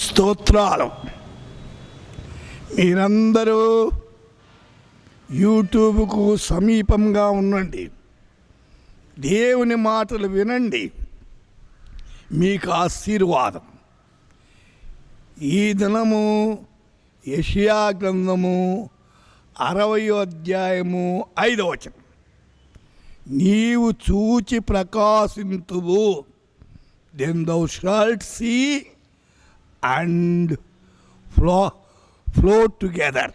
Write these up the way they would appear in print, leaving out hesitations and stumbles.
స్తోత్రాలు. మీరందరూ యూట్యూబ్కు సమీపంగా ఉండండి, దేవుని మాటలు వినండి, మీకు ఆశీర్వాదం. ఈ దినము యెషయా గ్రంథము 60వ అధ్యాయము 5వ వచనం. నీవు చూచి ప్రకాశింతువు, then thou shalt see and flow together.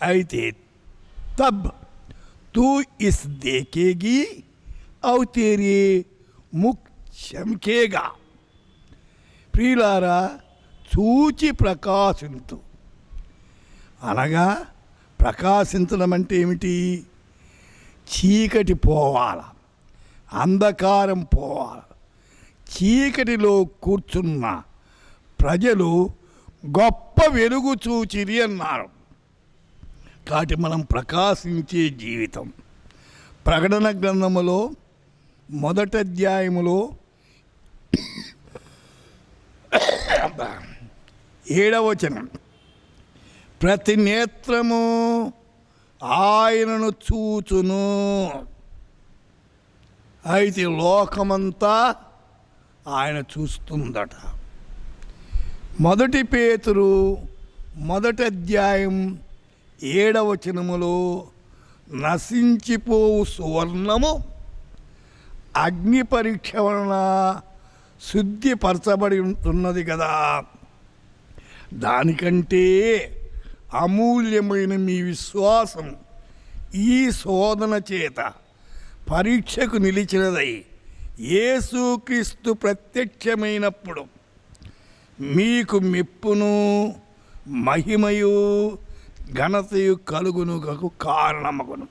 అయితే तब तू इस देखेगी और तेरे मुख चमकेगा. ప్రియులారా, చూచి ప్రకాశింతు అనగా ప్రకాశించడం అంటే ఏమిటి? చీకటి పోవాల, అంధకారం పోవాల. చీకటిలో కూర్చున్న ప్రజలు గొప్ప వెలుగు చూచిరి అన్నారు. కాబట్టి మనం ప్రకాశించే జీవితం. ప్రకటన గ్రంథములో 1వ అధ్యాయములో 7వ వచనం, ప్రతి నేత్రము ఆయనను చూచును. అయితే లోకమంతా ఆయన చూస్తుందట. 1 పేతురు 1వ అధ్యాయం 7వ వచనములో నశించిపోవు సువర్ణము అగ్ని పరీక్ష వలన శుద్ధిపరచబడి ఉంటున్నది కదా, దానికంటే అమూల్యమైన మీ విశ్వాసం ఈ శోధన చేత పరీక్షకు నిలిచినదై యేసుక్రీస్తు ప్రత్యక్షమైనప్పుడు మీకు మెప్పును మహిమయు ఘనతయు కలుగునుకు కారణమగును.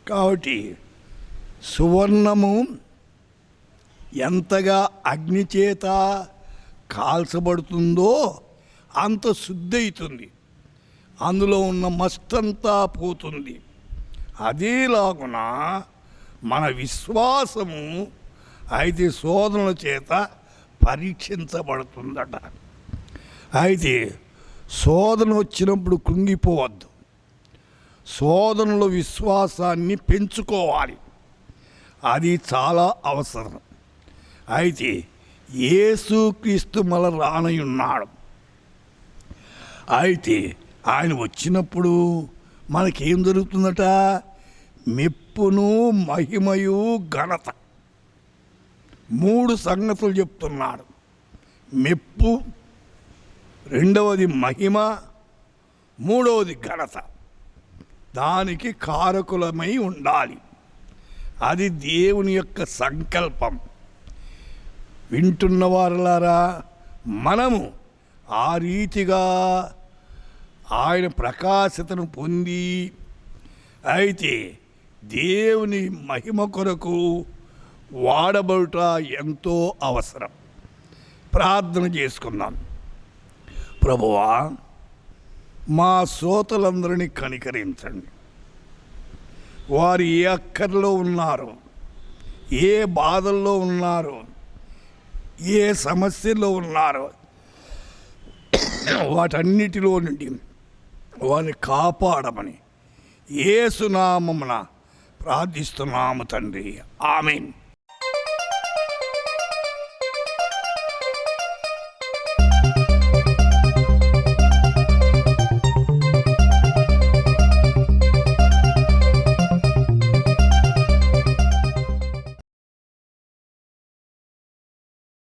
కాబట్టి సువర్ణము ఎంతగా అగ్ని చేత కాల్చబడుతుందో అంత శుద్ధి అవుతుంది, అందులో ఉన్న మస్తంతా పోతుంది. అదేలాగున మన విశ్వాసము అయితే శోధనల చేత పరీక్షించబడుతుందట. అయితే శోధన వచ్చినప్పుడు కృంగిపోవద్దు, శోధనలో విశ్వాసాన్ని పెంచుకోవాలి, అది చాలా అవసరం. అయితే యేసుక్రీస్తు మళ్ళా రానయున్నాడు. అయితే ఆయన వచ్చినప్పుడు మనకేం జరుగుతుందట? మెప్పును మహిమయు ఘనత. 3 సంగతులు చెప్తున్నాడు. మెప్పు, 2వది మహిమ, 3వది ఘనత. దానికి కారకులమై ఉండాలి. అది దేవుని యొక్క సంకల్పం. వింటున్న వారలారా, మనము ఆ రీతిగా ఆయన ప్రకాశతను పొంది అయితే దేవుని మహిమ కొరకు వాడబడుట ఎంతో అవసరం. ప్రార్థన చేసుకుందాం. ప్రభువా, మా శ్రోతలందరినీ కనికరించండి. వారు ఏ అక్కర్లో ఉన్నారో, ఏ బాధల్లో ఉన్నారో, ఏ సమస్యల్లో ఉన్నారో వాటన్నిటిలో నుండి వారిని కాపాడమని యేసు నామమున ప్రార్థిస్తున్నాము తండ్రి. ఆమేన్.